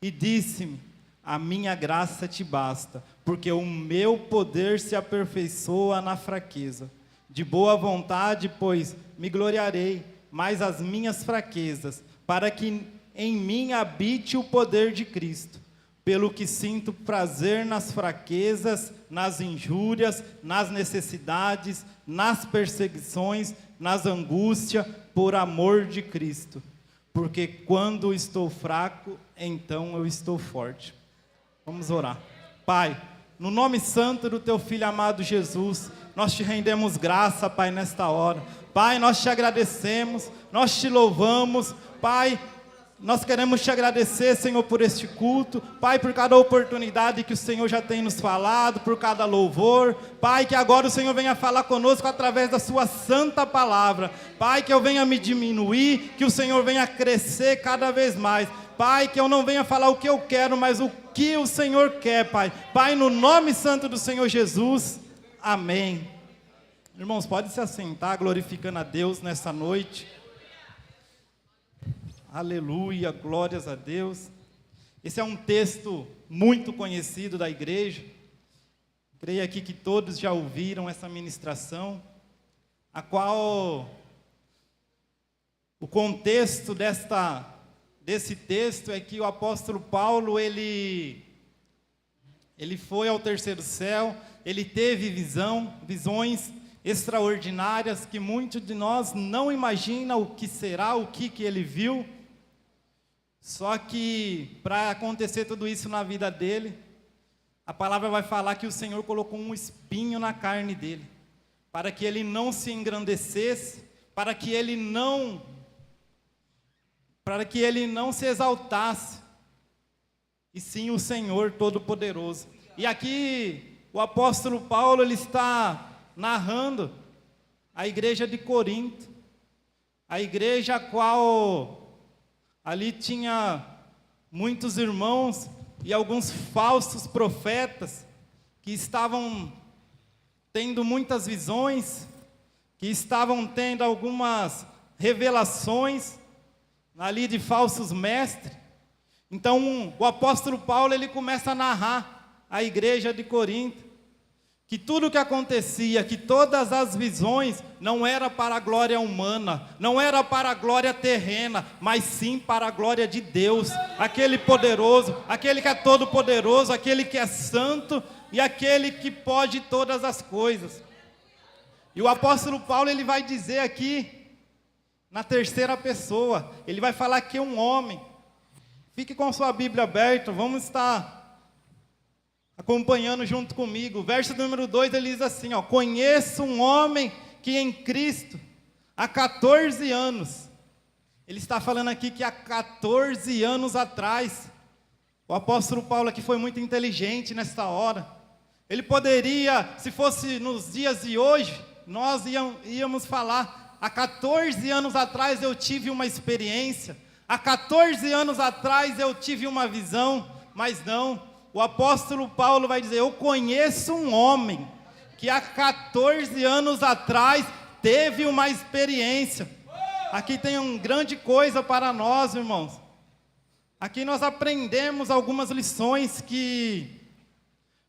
E disse-me: a minha graça te basta, porque o meu poder se aperfeiçoa na fraqueza. De boa vontade, pois, me gloriarei, mais as minhas fraquezas, para que em mim habite o poder de Cristo. Pelo que sinto prazer nas fraquezas, nas injúrias, nas necessidades, nas perseguições, nas angústias, por amor de Cristo. Porque quando estou fraco, então eu estou forte. Vamos orar. Pai, no nome santo do teu Filho amado Jesus, nós te rendemos graça, Pai, nesta hora. Pai, nós te agradecemos, nós te louvamos. Pai, nós queremos te agradecer, Senhor, por este culto. Pai, por cada oportunidade que o Senhor já tem nos falado, por cada louvor. Pai, que agora o Senhor venha falar conosco através da sua santa palavra. Pai, que eu venha me diminuir, que o Senhor venha crescer cada vez mais. Pai, que eu não venha falar o que eu quero, mas o que o Senhor quer, Pai. Pai, no nome santo do Senhor Jesus, amém. Irmãos, pode se assentar, glorificando a Deus nessa noite. Aleluia, glórias a Deus. Esse é um texto muito conhecido da igreja. Creio aqui que todos já ouviram essa ministração, a qual o contexto desse texto é que o apóstolo Paulo, ele foi ao terceiro céu, ele teve visões extraordinárias que muitos de nós não imaginam o que será, o que ele viu. Só que para acontecer tudo isso na vida dele, a palavra vai falar que o Senhor colocou um espinho na carne dele, para que ele não se engrandecesse, para que ele não se exaltasse, e sim o Senhor Todo-Poderoso. E aqui o apóstolo Paulo, ele está narrando a igreja de Corinto, a igreja a qual ali tinha muitos irmãos e alguns falsos profetas que estavam tendo muitas visões, que estavam tendo algumas revelações ali de falsos mestres. Então o apóstolo Paulo, ele começa a narrar a igreja de Corinto, que tudo o que acontecia, que todas as visões não era para a glória humana, não era para a glória terrena, mas sim para a glória de Deus, aquele poderoso, aquele que é todo poderoso, aquele que é santo e aquele que pode todas as coisas. E o apóstolo Paulo, ele vai dizer aqui, na terceira pessoa, ele vai falar que um homem, fique com sua Bíblia aberta, vamos estar acompanhando junto comigo. O verso número 2, ele diz assim, ó: conheço um homem que em Cristo, há 14 anos, ele está falando aqui que há 14 anos atrás, o apóstolo Paulo aqui foi muito inteligente nesta hora, ele poderia, se fosse nos dias de hoje, nós íamos falar, há 14 anos atrás eu tive uma experiência, há 14 anos atrás eu tive uma visão, mas não. O apóstolo Paulo vai dizer: eu conheço um homem que há 14 anos atrás teve uma experiência. Aqui tem uma grande coisa para nós, irmãos. Aqui nós aprendemos algumas lições que,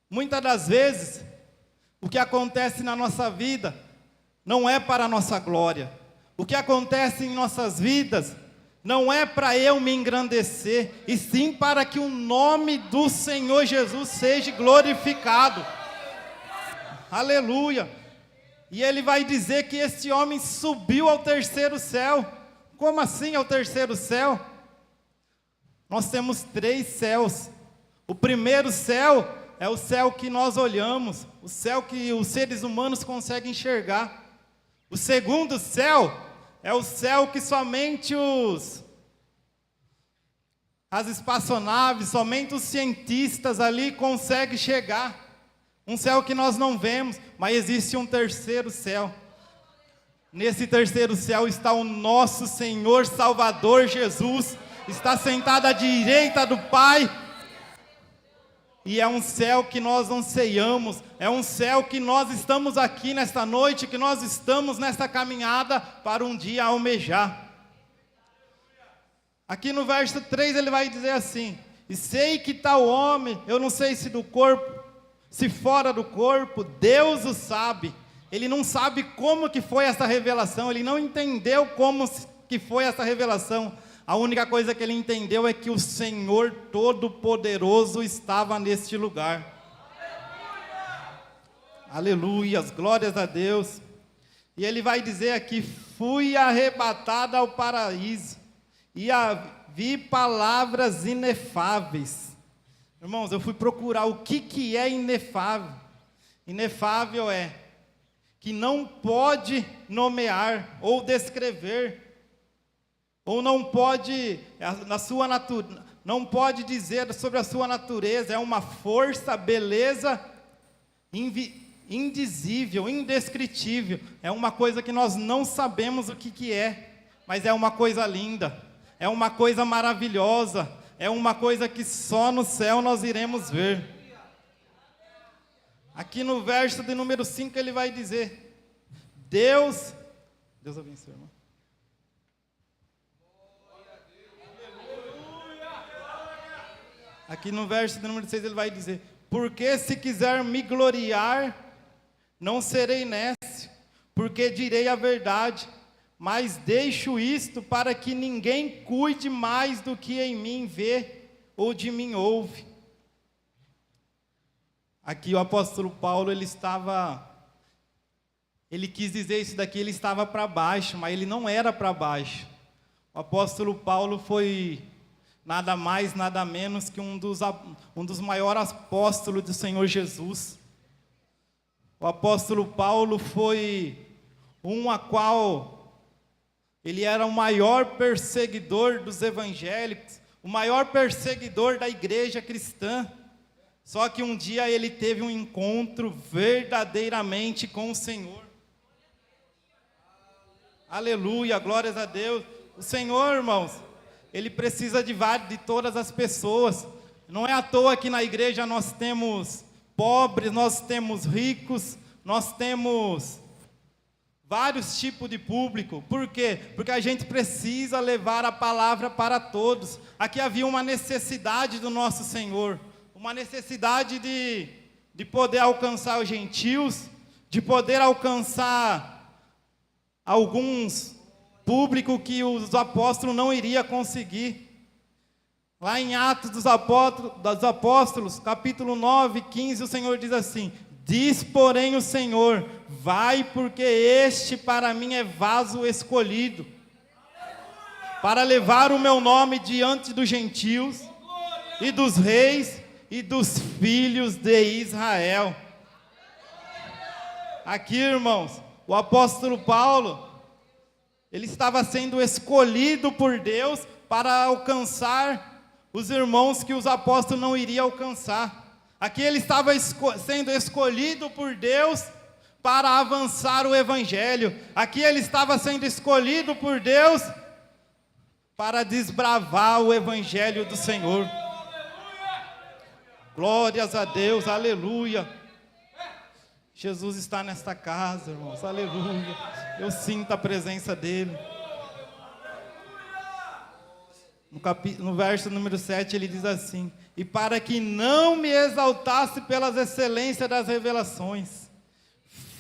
muitas das vezes, o que acontece na nossa vida não é para a nossa glória. O que acontece em nossas vidas não é para eu me engrandecer, e sim para que o nome do Senhor Jesus seja glorificado. Aleluia. E ele vai dizer que esse homem subiu ao terceiro céu. Como assim ao terceiro céu? Nós temos 3 céus. O primeiro céu é o céu que nós olhamos, o céu que os seres humanos conseguem enxergar. O segundo céu é o céu que somente as espaçonaves, somente os cientistas ali conseguem chegar. Um céu que nós não vemos, mas existe um terceiro céu. Nesse terceiro céu está o nosso Senhor Salvador Jesus, está sentado à direita do Pai. E é um céu que nós anseiamos, é um céu que nós estamos aqui nesta noite, que nós estamos nesta caminhada para um dia almejar. Aqui no verso 3 ele vai dizer assim: E sei que tal homem, eu não sei se do corpo, se fora do corpo, Deus o sabe. Ele não sabe como que foi essa revelação, ele não entendeu como que foi essa revelação. A única coisa que ele entendeu é que o Senhor Todo-Poderoso estava neste lugar. Aleluias, glórias a Deus. E ele vai dizer aqui: fui arrebatado ao paraíso e vi palavras inefáveis. Irmãos, eu fui procurar o que é inefável. Inefável é que não pode nomear ou descrever, ou não pode, não pode dizer sobre a sua natureza. É uma força, beleza indizível, indescritível. É uma coisa que nós não sabemos o que é, mas é uma coisa linda, é uma coisa maravilhosa, é uma coisa que só no céu nós iremos ver. Aqui no verso de número 5 ele vai dizer: Deus abençoe, irmão. Aqui no verso de número 6 ele vai dizer: porque se quiser me gloriar, não serei nécio, porque direi a verdade, mas deixo isto para que ninguém cuide mais do que em mim vê ou de mim ouve. Aqui o apóstolo Paulo, ele quis dizer isso daqui, ele estava para baixo, mas ele não era para baixo. O apóstolo Paulo foi nada mais, nada menos que um dos maiores apóstolos do Senhor Jesus. O apóstolo Paulo foi a qual ele era o maior perseguidor dos evangélicos, o maior perseguidor da igreja cristã. Só que um dia ele teve um encontro verdadeiramente com o Senhor. Aleluia, glórias a Deus. O Senhor, irmãos, Ele precisa de todas as pessoas. Não é à toa que na igreja nós temos pobres, nós temos ricos, nós temos vários tipos de público. Por quê? Porque a gente precisa levar a palavra para todos. Aqui havia uma necessidade do nosso Senhor, uma necessidade de poder alcançar os gentios, de poder alcançar alguns públicos que os apóstolos não iriam conseguir. Lá em Atos dos Apóstolos, capítulo 9, 15, o Senhor diz assim: diz, porém, o Senhor, vai, porque este para mim é vaso escolhido, para levar o meu nome diante dos gentios, e dos reis, e dos filhos de Israel. Aqui, irmãos, o apóstolo Paulo, ele estava sendo escolhido por Deus para alcançar os irmãos que os apóstolos não iriam alcançar. Aqui ele estava sendo escolhido por Deus para avançar o evangelho. Aqui ele estava sendo escolhido por Deus para desbravar o evangelho do Senhor. Glórias a Deus, aleluia. Jesus está nesta casa, irmãos, aleluia. Eu sinto a presença dele. No verso número 7 ele diz assim: e para que não me exaltasse pelas excelências das revelações,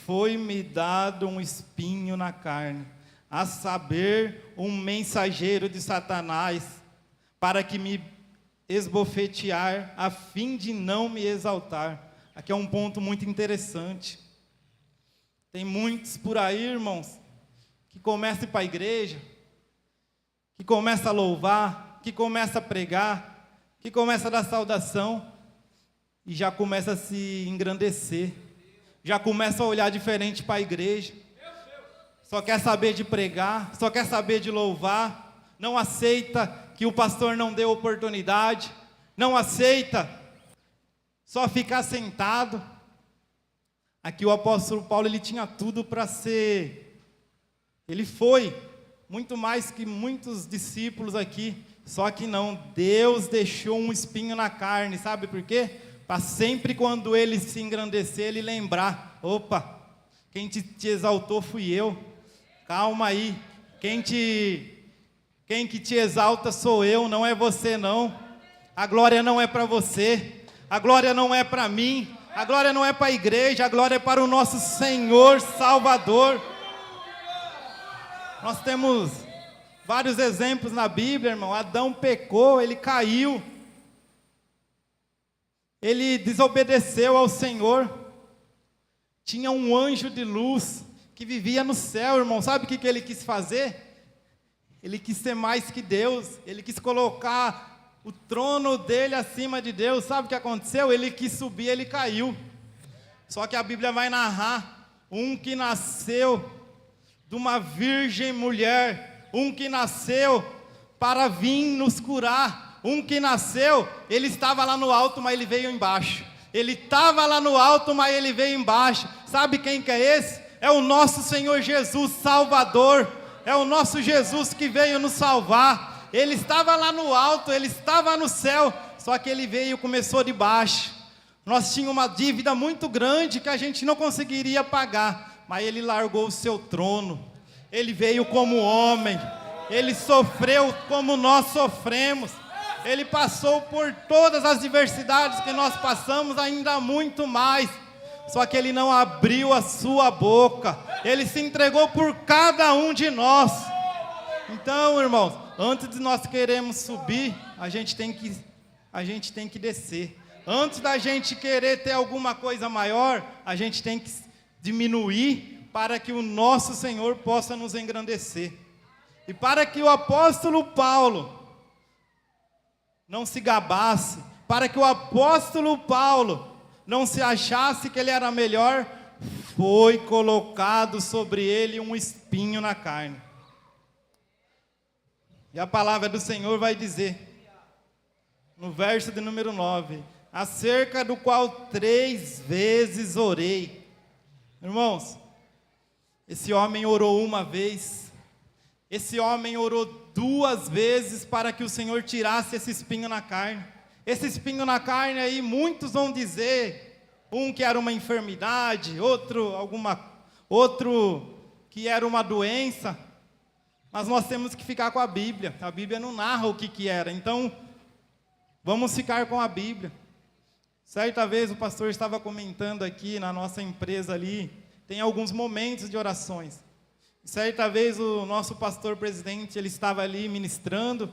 foi-me dado um espinho na carne, a saber, um mensageiro de Satanás, para que me esbofetear, a fim de não me exaltar. Aqui é um ponto muito interessante. Tem muitos por aí, irmãos, que começam a ir para a igreja, que começa a louvar, que começa a pregar, que começa a dar saudação, e já começa a se engrandecer, já começa a olhar diferente para a igreja, só quer saber de pregar, só quer saber de louvar, não aceita que o pastor não deu oportunidade, não aceita só ficar sentado. Aqui o apóstolo Paulo, ele tinha tudo para ser, ele foi muito mais que muitos discípulos aqui, só que não, Deus deixou um espinho na carne, sabe por quê? Para sempre quando ele se engrandecer, ele lembrar: opa, quem te exaltou fui eu, calma aí, quem que te exalta sou eu, não é você não. A glória não é para você, a glória não é para mim, a glória não é para a igreja, a glória é para o nosso Senhor Salvador. Nós temos vários exemplos na Bíblia, irmão. Adão pecou, ele caiu, ele desobedeceu ao Senhor. Tinha um anjo de luz que vivia no céu, irmão. Sabe o que ele quis fazer? Ele quis ser mais que Deus, ele quis colocar o trono dele acima de Deus. Sabe o que aconteceu? Ele quis subir, ele caiu. Só que a Bíblia vai narrar um que nasceu de uma virgem mulher, um que nasceu para vir nos curar, um que nasceu, ele estava lá no alto, mas ele veio embaixo. Ele estava lá no alto, mas ele veio embaixo. Sabe quem que é esse? É o nosso Senhor Jesus Salvador. É o nosso Jesus que veio nos salvar. Ele estava lá no alto, ele estava no céu, só que ele veio e começou de baixo. Nós tínhamos uma dívida muito grande que a gente não conseguiria pagar, mas ele largou o seu trono. Ele veio como homem, ele sofreu como nós sofremos. Ele passou por todas as diversidades que nós passamos, ainda muito mais. Só que ele não abriu a sua boca. Ele se entregou por cada um de nós. Então, irmãos, antes de nós queremos subir, a gente tem que descer. Antes da gente querer ter alguma coisa maior, a gente tem que diminuir para que o nosso Senhor possa nos engrandecer. E para que o apóstolo Paulo não se gabasse, para que o apóstolo Paulo não se achasse que ele era melhor, foi colocado sobre ele um espinho na carne. E a palavra do Senhor vai dizer, no verso de número 9, acerca do qual 3 vezes orei. Irmãos, esse homem orou uma vez, esse homem orou 2 vezes para que o Senhor tirasse esse espinho na carne. Esse espinho na carne aí, muitos vão dizer, um que era uma enfermidade, outro que era uma doença, mas nós temos que ficar com a Bíblia não narra o que era, então vamos ficar com a Bíblia. Certa vez o pastor estava comentando aqui na nossa empresa ali, tem alguns momentos de orações. Certa vez o nosso pastor presidente, ele estava ali ministrando.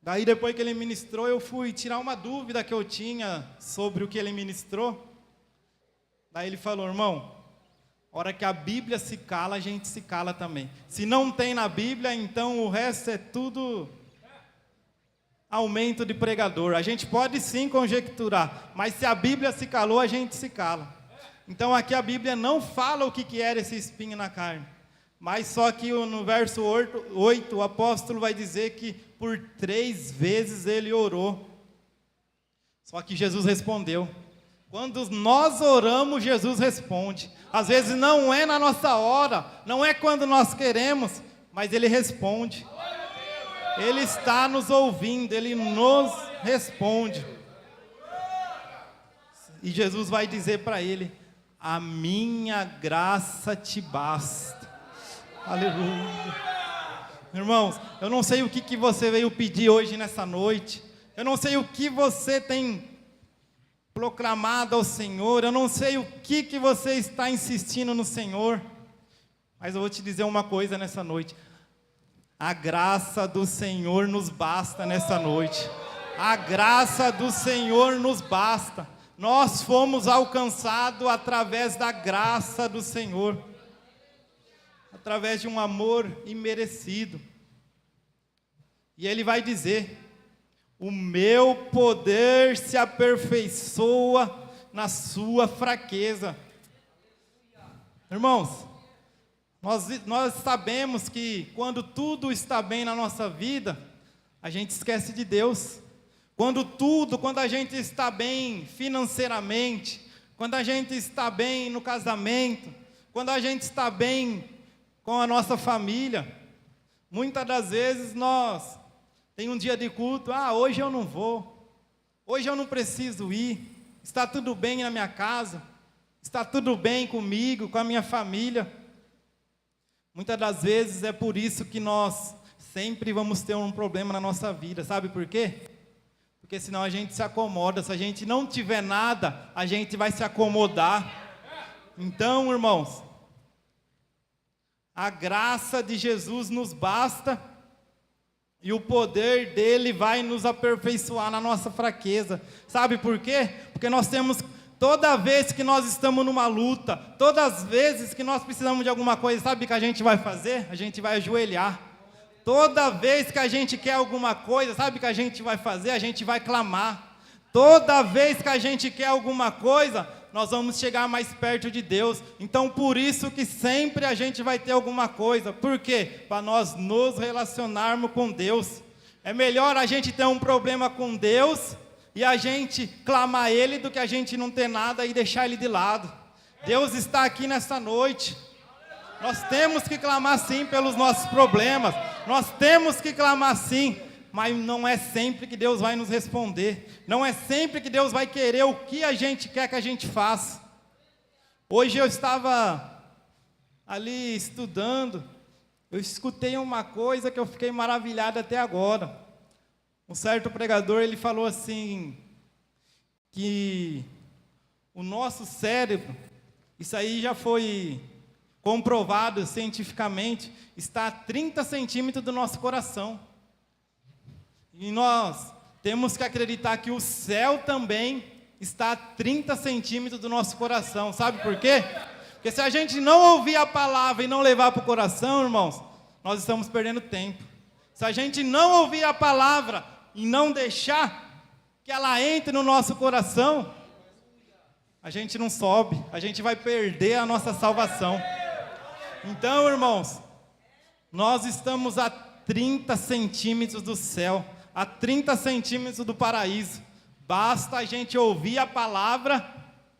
Daí depois que ele ministrou, eu fui tirar uma dúvida que eu tinha sobre o que ele ministrou. Daí ele falou, irmão, a hora que a Bíblia se cala, a gente se cala também. Se não tem na Bíblia, então o resto é tudo aumento de pregador. A gente pode sim conjecturar, mas se a Bíblia se calou, a gente se cala. Então aqui a Bíblia não fala o que era esse espinho na carne, mas só que no verso 8, o apóstolo vai dizer que por 3 vezes ele orou. Só que Jesus respondeu. Quando nós oramos, Jesus responde. Às vezes não é na nossa hora, não é quando nós queremos, mas ele responde. Ele está nos ouvindo, ele nos responde. E Jesus vai dizer para ele, a minha graça te basta. Aleluia. Irmãos, eu não sei o que você veio pedir hoje nessa noite. Eu não sei o que você tem proclamado ao Senhor. Eu não sei o que você está insistindo no Senhor. Mas eu vou te dizer uma coisa nessa noite. A graça do Senhor nos basta nessa noite. A graça do Senhor nos basta. Nós fomos alcançados através da graça do Senhor, através de um amor imerecido. E ele vai dizer, o meu poder se aperfeiçoa na sua fraqueza. Irmãos, nós sabemos que quando tudo está bem na nossa vida, a gente esquece de Deus. Quando a gente está bem financeiramente, quando a gente está bem no casamento, quando a gente está bem com a nossa família, muitas das vezes nós tem um dia de culto, hoje eu não vou, hoje eu não preciso ir, está tudo bem na minha casa, está tudo bem comigo, com a minha família. Muitas das vezes é por isso que nós sempre vamos ter um problema na nossa vida, sabe por quê? porque senão a gente se acomoda. Se a gente não tiver nada, a gente vai se acomodar. Então, irmãos, a graça de Jesus nos basta e o poder dele vai nos aperfeiçoar na nossa fraqueza. Sabe por quê? Porque nós temos, toda vez que nós estamos numa luta, todas as vezes que nós precisamos de alguma coisa, sabe o que a gente vai fazer? A gente vai ajoelhar. Toda vez que a gente quer alguma coisa, sabe o que a gente vai fazer? A gente vai clamar. Toda vez que a gente quer alguma coisa, nós vamos chegar mais perto de Deus. Então, por isso que sempre a gente vai ter alguma coisa. Por quê? Para nós nos relacionarmos com Deus. É melhor a gente ter um problema com Deus e a gente clamar a Ele do que a gente não ter nada e deixar Ele de lado. Deus está aqui nessa noite. Nós temos que clamar sim pelos nossos problemas. Nós temos que clamar sim. Mas não é sempre que Deus vai nos responder. Não é sempre que Deus vai querer o que a gente quer que a gente faça. Hoje eu estava ali estudando. Eu escutei uma coisa que eu fiquei maravilhado até agora. Um certo pregador, ele falou assim, que o nosso cérebro, isso aí já foi comprovado cientificamente, está a 30 centímetros do nosso coração. E nós temos que acreditar que o céu também está a 30 centímetros do nosso coração. Sabe por quê? Porque se a gente não ouvir a palavra e não levar para o coração, irmãos, nós estamos perdendo tempo. Se a gente não ouvir a palavra e não deixar que ela entre no nosso coração, a gente não sobe, a gente vai perder a nossa salvação. Então, irmãos, nós estamos a 30 centímetros do céu, a 30 centímetros do paraíso. Basta a gente ouvir a palavra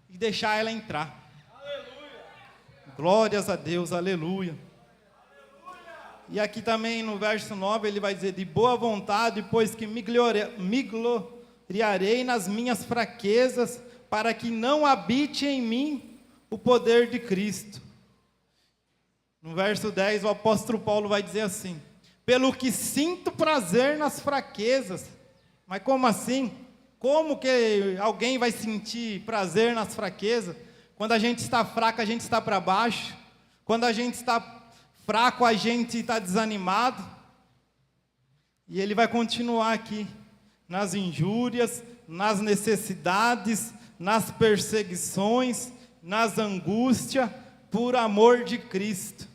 e deixar ela entrar. Aleluia. Glórias a Deus, aleluia. E aqui também no verso 9 ele vai dizer, de boa vontade, pois que me gloriarei nas minhas fraquezas, para que não habite em mim o poder de Cristo. No verso 10 o apóstolo Paulo vai dizer assim, pelo que sinto prazer nas fraquezas. Mas como assim? Como que alguém vai sentir prazer nas fraquezas? Quando a gente está fraco, a gente está para baixo. Quando a gente está fraco, a gente está desanimado. E ele vai continuar aqui, nas injúrias, nas necessidades, nas perseguições, nas angústias, por amor de Cristo.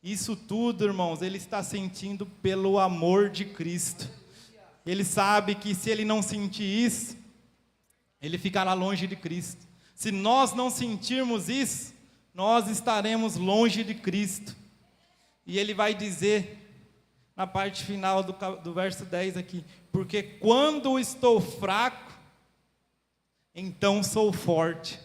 Isso tudo, irmãos, ele está sentindo pelo amor de Cristo. Ele sabe que se ele não sentir isso, ele ficará longe de Cristo. Se nós não sentirmos isso, nós estaremos longe de Cristo. E ele vai dizer, na parte final do verso 10 aqui, porque quando estou fraco, então sou forte.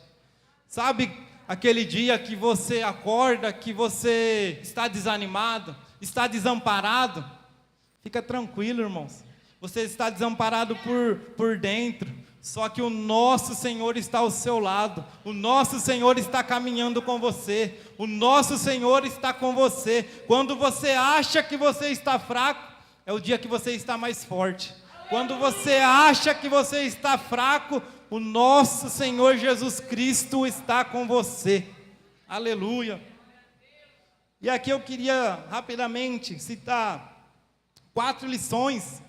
Sabe aquele dia que você acorda, que você está desanimado, está desamparado? Fica tranquilo, irmãos. Você está desamparado por dentro, só que o nosso Senhor está ao seu lado. O nosso Senhor está caminhando com você. O nosso Senhor está com você. Quando você acha que você está fraco, é o dia que você está mais forte. Quando você acha que você está fraco, o nosso Senhor Jesus Cristo está com você. Aleluia. E aqui eu queria rapidamente citar 4 lições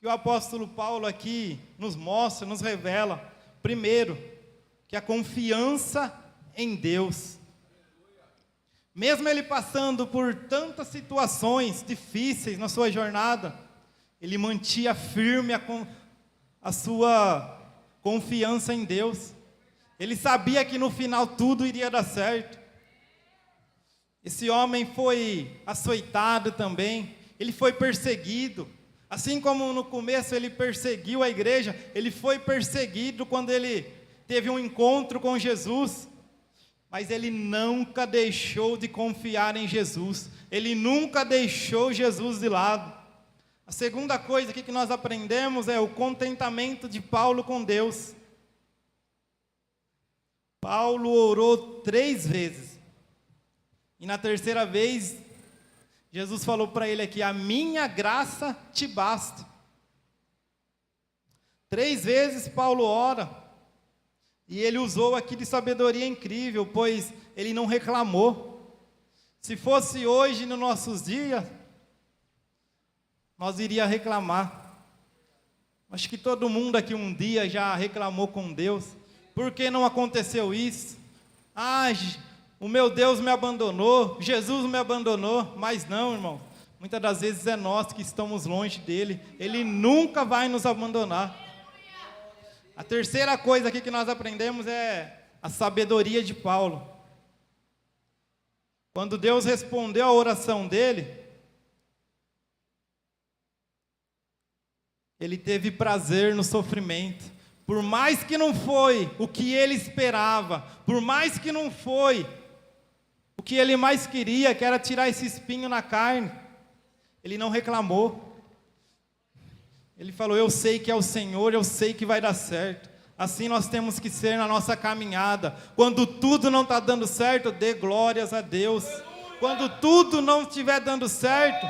que o apóstolo Paulo aqui nos mostra, nos revela. Primeiro, que a confiança em Deus. Mesmo ele passando por tantas situações difíceis na sua jornada, ele mantinha firme a sua confiança em Deus. Ele sabia que no final tudo iria dar certo. Esse homem foi açoitado também, ele foi perseguido. Assim como no começo ele perseguiu a igreja, ele foi perseguido quando ele teve um encontro com Jesus. Mas ele nunca deixou de confiar em Jesus. Ele nunca deixou Jesus de lado. A segunda coisa aqui que nós aprendemos é o contentamento de Paulo com Deus. Paulo orou 3 vezes. E na terceira vez, Jesus falou para ele aqui, a minha graça te basta. 3 vezes Paulo ora, e ele usou aqui de sabedoria incrível, pois ele não reclamou. Se fosse hoje, nos nossos dias, nós iríamos reclamar. Acho que todo mundo aqui um dia já reclamou com Deus. Por que não aconteceu isso? O meu Deus me abandonou, Jesus me abandonou. Mas não, irmão. Muitas das vezes é nós que estamos longe dele. Ele nunca vai nos abandonar. A terceira coisa aqui que nós aprendemos é a sabedoria de Paulo. Quando Deus respondeu a oração dele, ele teve prazer no sofrimento. Por mais que não foi o que ele esperava, por mais que não foi o que ele mais queria, que era tirar esse espinho na carne, ele não reclamou. Ele falou: eu sei que é o Senhor, eu sei que vai dar certo. Assim nós temos que ser na nossa caminhada. Quando tudo não está dando certo, dê glórias a Deus. Quando tudo não estiver dando certo,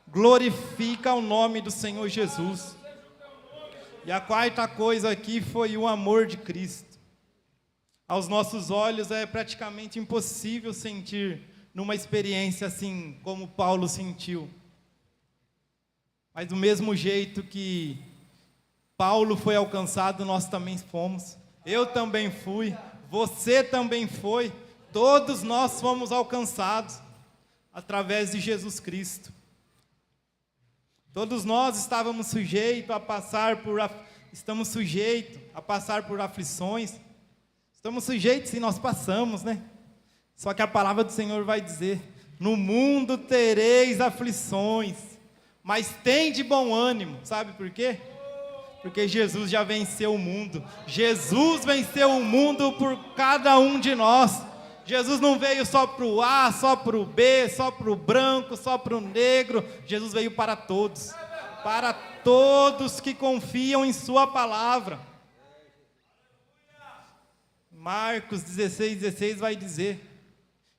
glorifica o nome do Senhor Jesus. E a quarta coisa aqui foi o amor de Cristo. Aos nossos olhos é praticamente impossível sentir numa experiência assim como Paulo sentiu. Mas do mesmo jeito que Paulo foi alcançado, nós também fomos. Eu também fui, você também foi. Todos nós fomos alcançados através de Jesus Cristo. Todos nós estamos sujeitos a passar por aflições. Estamos sujeitos e nós passamos, né? Só que a palavra do Senhor vai dizer: no mundo tereis aflições, mas tem de bom ânimo. Sabe por quê? Porque Jesus já venceu o mundo. Jesus venceu o mundo por cada um de nós. Jesus não veio só para o A, só para o B, só para o branco, só para o negro. Jesus veio para todos. Para todos que confiam em sua palavra. Marcos 16:16 vai dizer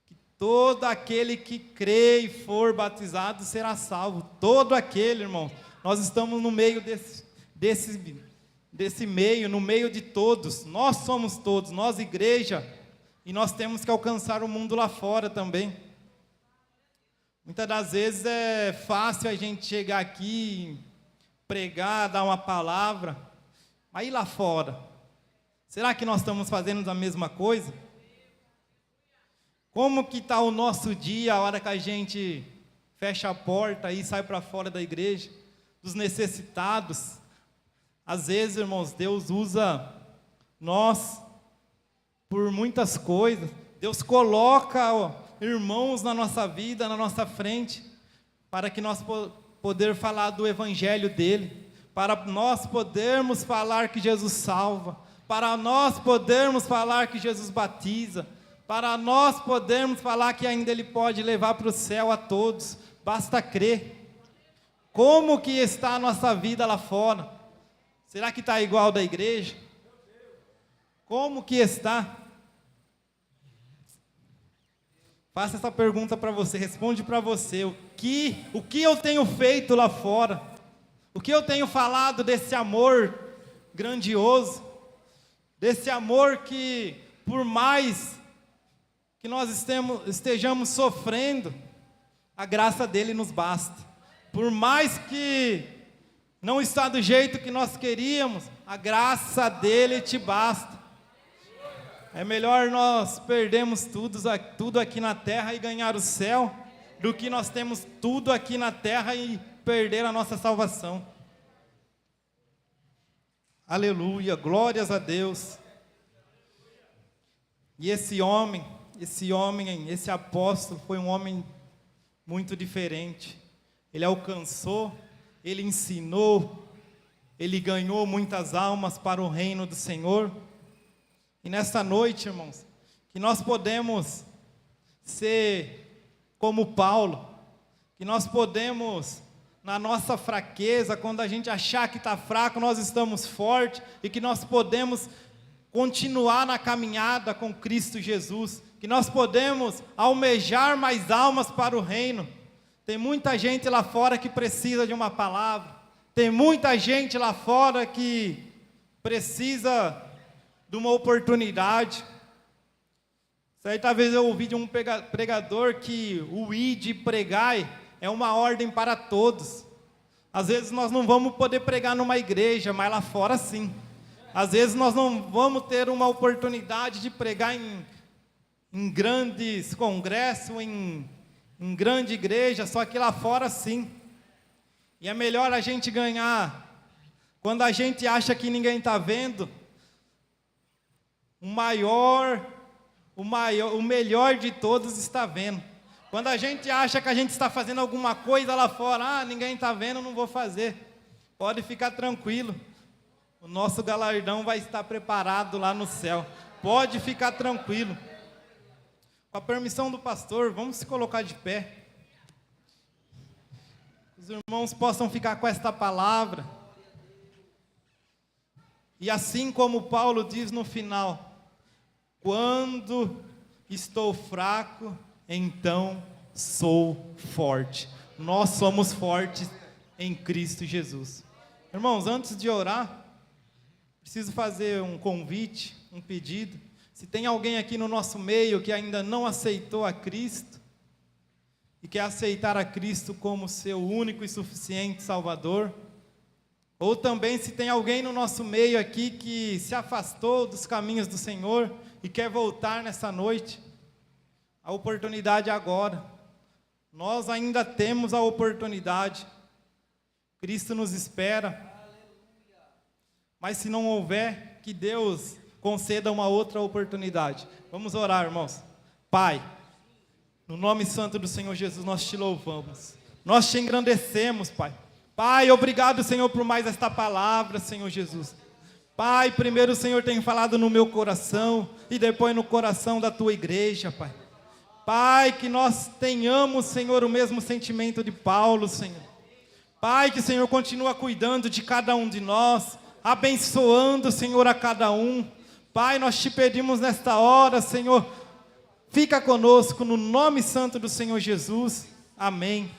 que todo aquele que crê e for batizado será salvo. Todo aquele, irmão. Nós estamos no meio desse meio, no meio de todos. Nós somos todos, nós igreja. E nós temos que alcançar o mundo lá fora também. Muitas das vezes é fácil a gente chegar aqui, pregar, dar uma palavra, mas e lá fora? Será que nós estamos fazendo a mesma coisa? Como que está o nosso dia, a hora que a gente fecha a porta e sai para fora da igreja? Dos necessitados. Às vezes, irmãos, Deus usa nós por muitas coisas. Deus coloca irmãos na nossa vida, na nossa frente, para que nós poder falar do evangelho dele, para nós podermos falar que Jesus salva, para nós podermos falar que Jesus batiza, para nós podermos falar que ainda ele pode levar para o céu a todos. Basta crer. Como que está a nossa vida lá fora? Será que está igual da igreja? Como que está? Faça essa pergunta para você, responde para você, o que eu tenho feito lá fora? O que eu tenho falado desse amor grandioso? Desse amor que, por mais que nós estejamos sofrendo, a graça dele nos basta. Por mais que não está do jeito que nós queríamos, a graça dele te basta. É melhor nós perdermos tudo aqui na terra e ganhar o céu, do que nós temos tudo aqui na terra e perder a nossa salvação. Aleluia, glórias a Deus. E esse apóstolo foi um homem muito diferente. Ele alcançou, ele ensinou, ele ganhou muitas almas para o reino do Senhor. E nesta noite, irmãos, que nós podemos ser como Paulo, que nós podemos, na nossa fraqueza, quando a gente achar que está fraco, nós estamos fortes, e que nós podemos continuar na caminhada com Cristo Jesus, que nós podemos almejar mais almas para o reino. Tem muita gente lá fora que precisa de uma palavra, Tem muita gente lá fora que precisa de uma oportunidade. Certa vez eu ouvi de um pregador que o ide pregai é uma ordem para todos. Às vezes nós não vamos poder pregar numa igreja, mas lá fora sim. Às vezes nós não vamos ter uma oportunidade de pregar em grandes congressos, em grande igreja, só que lá fora sim. E é melhor a gente ganhar quando a gente acha que ninguém está vendo. O melhor de todos está vendo. Quando a gente acha que a gente está fazendo alguma coisa lá fora, ninguém está vendo, não vou fazer. Pode ficar tranquilo. O nosso galardão vai estar preparado lá no céu. Pode ficar tranquilo. Com a permissão do pastor, vamos se colocar de pé. Os irmãos possam ficar com esta palavra. E assim como Paulo diz no final: quando estou fraco, então sou forte. Nós somos fortes em Cristo Jesus. Irmãos, antes de orar, preciso fazer um convite, um pedido. Se tem alguém aqui no nosso meio que ainda não aceitou a Cristo, e quer aceitar a Cristo como seu único e suficiente Salvador, ou também se tem alguém no nosso meio aqui que se afastou dos caminhos do Senhor e quer voltar nessa noite, a oportunidade é agora. Nós ainda temos a oportunidade. Cristo nos espera. Mas se não houver, que Deus conceda uma outra oportunidade. Vamos orar, irmãos. Pai, no nome santo do Senhor Jesus, nós te louvamos. Nós te engrandecemos, Pai. Pai, obrigado, Senhor, por mais esta palavra, Senhor Jesus. Pai, primeiro o Senhor tem falado no meu coração e depois no coração da tua igreja, Pai. Pai, que nós tenhamos, Senhor, o mesmo sentimento de Paulo, Senhor. Pai, que o Senhor continua cuidando de cada um de nós, abençoando, Senhor, a cada um. Pai, nós te pedimos nesta hora, Senhor, fica conosco no nome santo do Senhor Jesus. Amém.